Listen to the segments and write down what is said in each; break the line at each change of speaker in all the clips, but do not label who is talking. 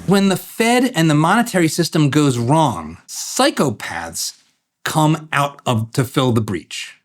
When the Fed and the monetary system goes wrong, psychopaths come out to fill the breach.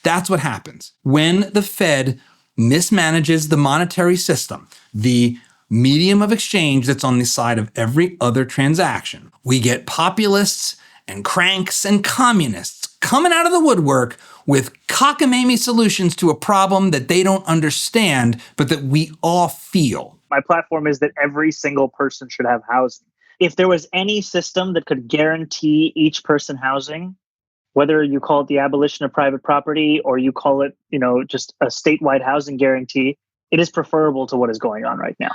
That's what happens. When the Fed mismanages the monetary system, the medium of exchange that's on the side of every other transaction, we get populists and cranks and communists coming out of the woodwork with cockamamie solutions to a problem that they don't understand, but that we all feel.
My platform is that every single person should have housing. If there was any system that could guarantee each person housing, whether you call it the abolition of private property or you call it, just a statewide housing guarantee, it is preferable to what is going on right now.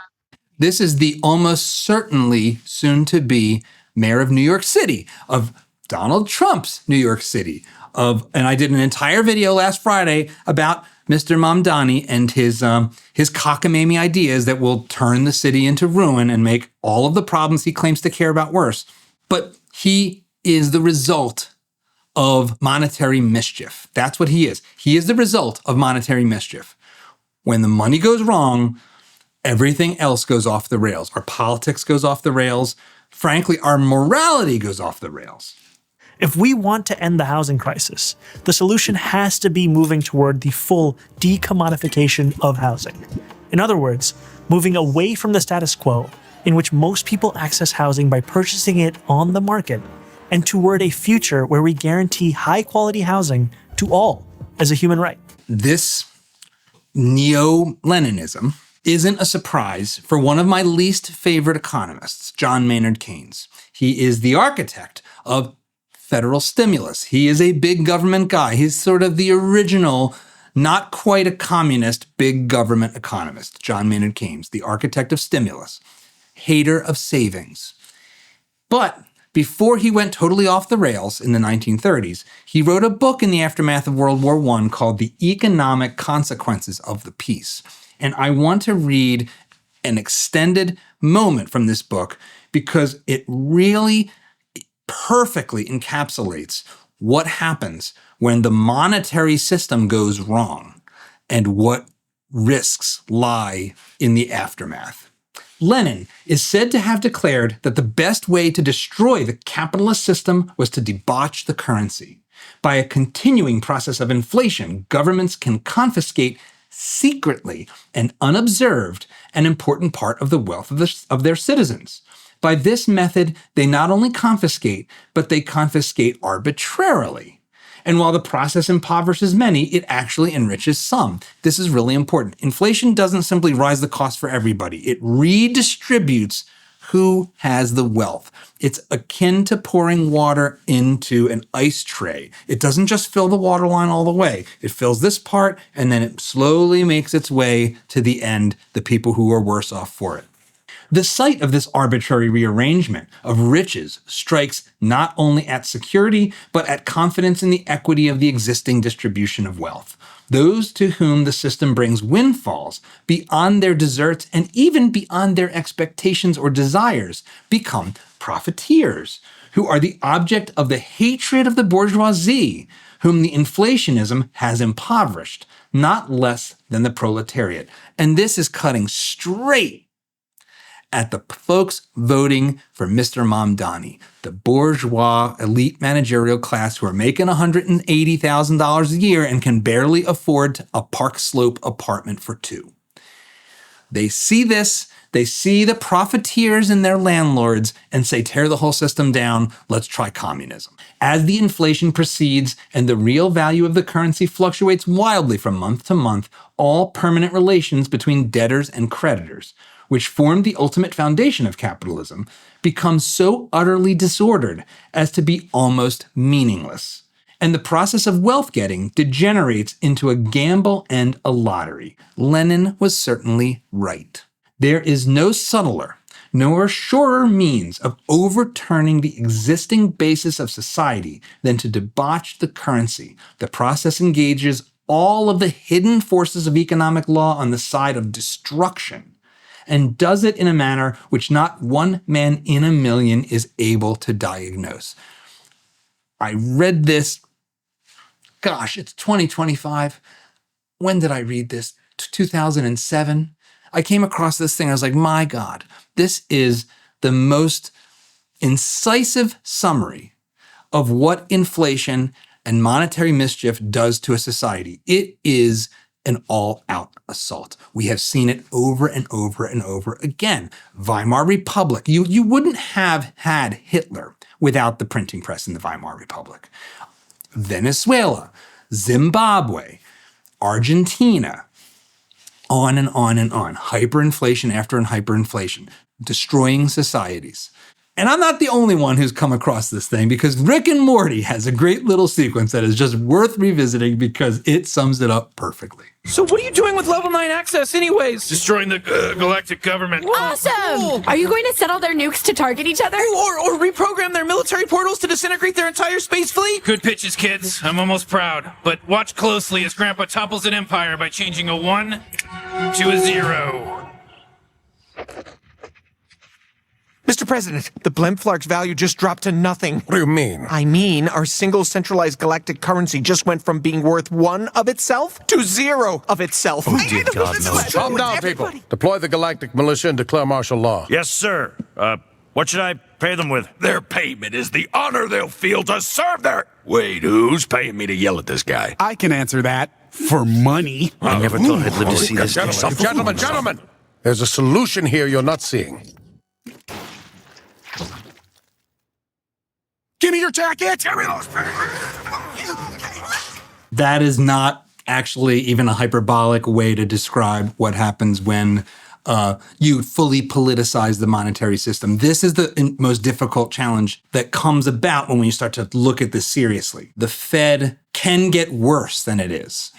This is the almost certainly soon-to-be mayor of New York City, of Donald Trump's New York City, and I did an entire video last Friday about Mr. Mamdani and his cockamamie ideas that will turn the city into ruin and make all of the problems he claims to care about worse. But he is the result of monetary mischief. That's what he is. He is the result of monetary mischief. When the money goes wrong, everything else goes off the rails. Our politics goes off the rails. Frankly, our morality goes off the rails.
If we want to end the housing crisis, the solution has to be moving toward the full decommodification of housing. In other words, moving away from the status quo, in which most people access housing by purchasing it on the market, and toward a future where we guarantee high-quality housing to all as a human right.
This neo-Leninism isn't a surprise for one of my least favorite economists, John Maynard Keynes. He is the architect of federal stimulus. He is a big government guy. He's sort of the original, not quite a communist, big government economist, John Maynard Keynes, the architect of stimulus, hater of savings. But before he went totally off the rails in the 1930s, he wrote a book in the aftermath of World War I called The Economic Consequences of the Peace. And I want to read an extended moment from this book because it really perfectly encapsulates what happens when the monetary system goes wrong and what risks lie in the aftermath. Lenin is said to have declared that the best way to destroy the capitalist system was to debauch the currency. By a continuing process of inflation, governments can confiscate secretly and unobserved an important part of the wealth of their citizens. By this method, they not only confiscate, but they confiscate arbitrarily. And while the process impoverishes many, it actually enriches some. This is really important. Inflation doesn't simply rise the cost for everybody. It redistributes who has the wealth. It's akin to pouring water into an ice tray. It doesn't just fill the water line all the way. It fills this part, and then it slowly makes its way to the end, the people who are worse off for it. The sight of this arbitrary rearrangement of riches strikes not only at security, but at confidence in the equity of the existing distribution of wealth. Those to whom the system brings windfalls beyond their deserts and even beyond their expectations or desires become profiteers, who are the object of the hatred of the bourgeoisie, whom the inflationism has impoverished, not less than the proletariat. And this is cutting straight at the folks voting for Mr. Mamdani, the bourgeois elite managerial class who are making $180,000 a year and can barely afford a Park Slope apartment for two. They see this, they see the profiteers and their landlords and say, tear the whole system down, let's try communism. As the inflation proceeds and the real value of the currency fluctuates wildly from month to month, all permanent relations between debtors and creditors, which formed the ultimate foundation of capitalism, become so utterly disordered as to be almost meaningless. And the process of wealth-getting degenerates into a gamble and a lottery. Lenin was certainly right. There is no subtler, nor surer means of overturning the existing basis of society than to debauch the currency. The process engages all of the hidden forces of economic law on the side of destruction, and does it in a manner which not one man in a million is able to diagnose. I read this, it's 2025. When did I read this? 2007. I came across this thing. I was like, my God, this is the most incisive summary of what inflation and monetary mischief does to a society. It is an all-out assault. We have seen it over and over and over again. Weimar Republic. You wouldn't have had Hitler without the printing press in the Weimar Republic. Venezuela, Zimbabwe, Argentina, on and on and on. Hyperinflation after hyperinflation, destroying societies. And I'm not the only one who's come across this thing, because Rick and Morty has a great little sequence that is just worth revisiting because it sums it up perfectly.
So what are you doing with level 9 access anyways?
Destroying the galactic government.
Awesome!
Cool.
Are you going to set all their nukes to target each other?
Or reprogram their military portals to disintegrate their entire space fleet?
Good pitches, kids. I'm almost proud. But watch closely as Grandpa topples an empire by changing a 1 to a 0.
Mr. President, the Blemflark's value just dropped to nothing.
What do you mean?
I mean, our single centralized galactic currency just went from being worth 1 of itself to 0 of itself.
Oh, dear God, no. Calm down, people. Deploy the galactic militia and declare martial law.
Yes, sir. What should I pay them with?
Their payment is the honor they'll feel to serve their... Wait, who's paying me to yell at this guy?
I can answer that. For money.
I never thought I'd live to see this day.
Gentlemen! There's a solution here you're not seeing.
Give me your jacket!
Give me those...
That is not actually even a hyperbolic way to describe what happens when you fully politicize the monetary system. This is the most difficult challenge that comes about when you start to look at this seriously. The Fed can get worse than it is.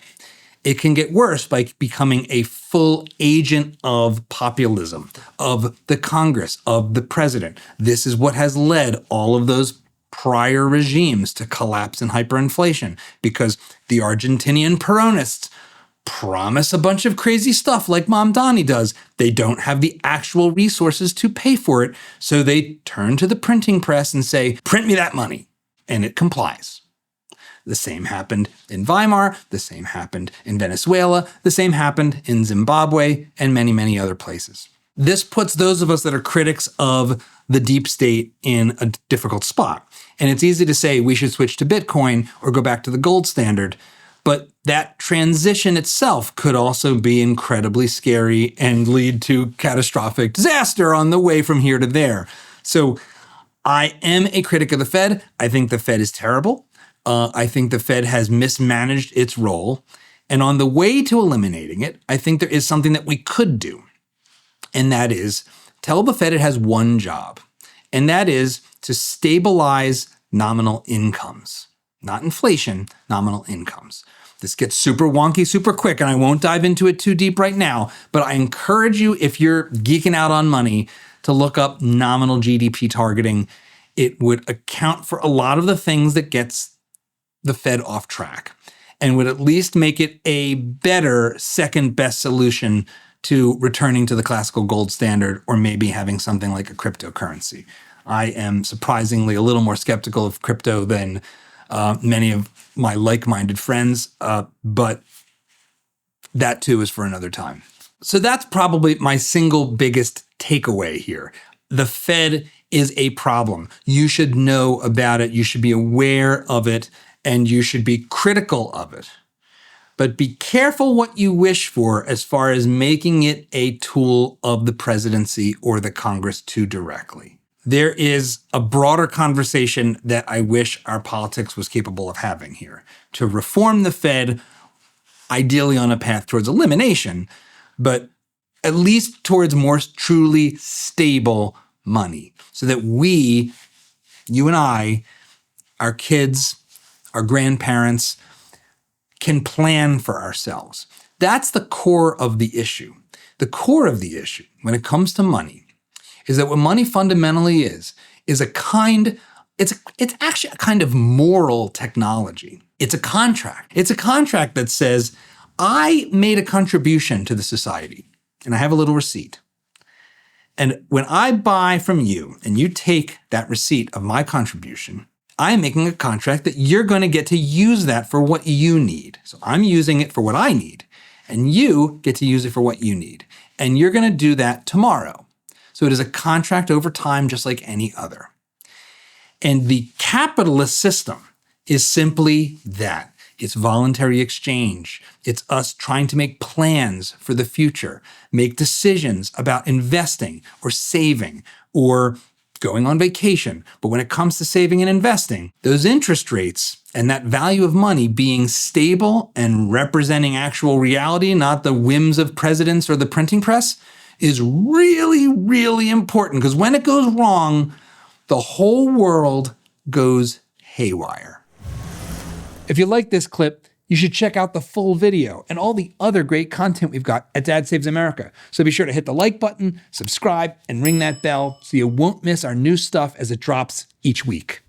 It can get worse by becoming a full agent of populism, of the Congress, of the president. This is what has led all of those prior regimes to collapse in hyperinflation, because the Argentinian Peronists promise a bunch of crazy stuff like Mamdani does. They don't have the actual resources to pay for it, so they turn to the printing press and say, print me that money, and it complies. The same happened in Weimar, the same happened in Venezuela, the same happened in Zimbabwe, and many, many other places. This puts those of us that are critics of the deep state in a difficult spot. And it's easy to say we should switch to Bitcoin or go back to the gold standard, but that transition itself could also be incredibly scary and lead to catastrophic disaster on the way from here to there. So I am a critic of the Fed. I think the Fed is terrible. I think the Fed has mismanaged its role. And on the way to eliminating it, I think there is something that we could do. And that is tell the Fed it has one job. And that is to stabilize nominal incomes. Not inflation, nominal incomes. This gets super wonky super quick, and I won't dive into it too deep right now. But I encourage you, if you're geeking out on money, to look up nominal GDP targeting. It would account for a lot of the things that gets the Fed off track, and would at least make it a better second best solution to returning to the classical gold standard, or maybe having something like a cryptocurrency. I am surprisingly a little more skeptical of crypto than many of my like-minded friends, but that too is for another time. So that's probably my single biggest takeaway here. The Fed is a problem. You should know about it. You should be aware of it. And you should be critical of it. But be careful what you wish for as far as making it a tool of the presidency or the Congress too directly. There is a broader conversation that I wish our politics was capable of having here. To reform the Fed, ideally on a path towards elimination, but at least towards more truly stable money. So that we, you and I, our kids, our grandparents, can plan for ourselves. That's the core of the issue. The core of the issue when it comes to money is that what money fundamentally is a kind, it's actually a kind of moral technology. It's a contract. It's a contract that says, I made a contribution to the society and I have a little receipt. And when I buy from you and you take that receipt of my contribution, I'm making a contract that you're going to get to use that for what you need. So I'm using it for what I need, and you get to use it for what you need. And you're going to do that tomorrow. So it is a contract over time, just like any other. And the capitalist system is simply that. It's voluntary exchange. It's us trying to make plans for the future, make decisions about investing or saving or going on vacation. But when it comes to saving and investing, those interest rates and that value of money being stable and representing actual reality, not the whims of presidents or the printing press, is really, really important, because when it goes wrong, the whole world goes haywire. If you like this clip, you should check out the full video and all the other great content we've got at Dad Saves America. So be sure to hit the like button, subscribe, and ring that bell so you won't miss our new stuff as it drops each week.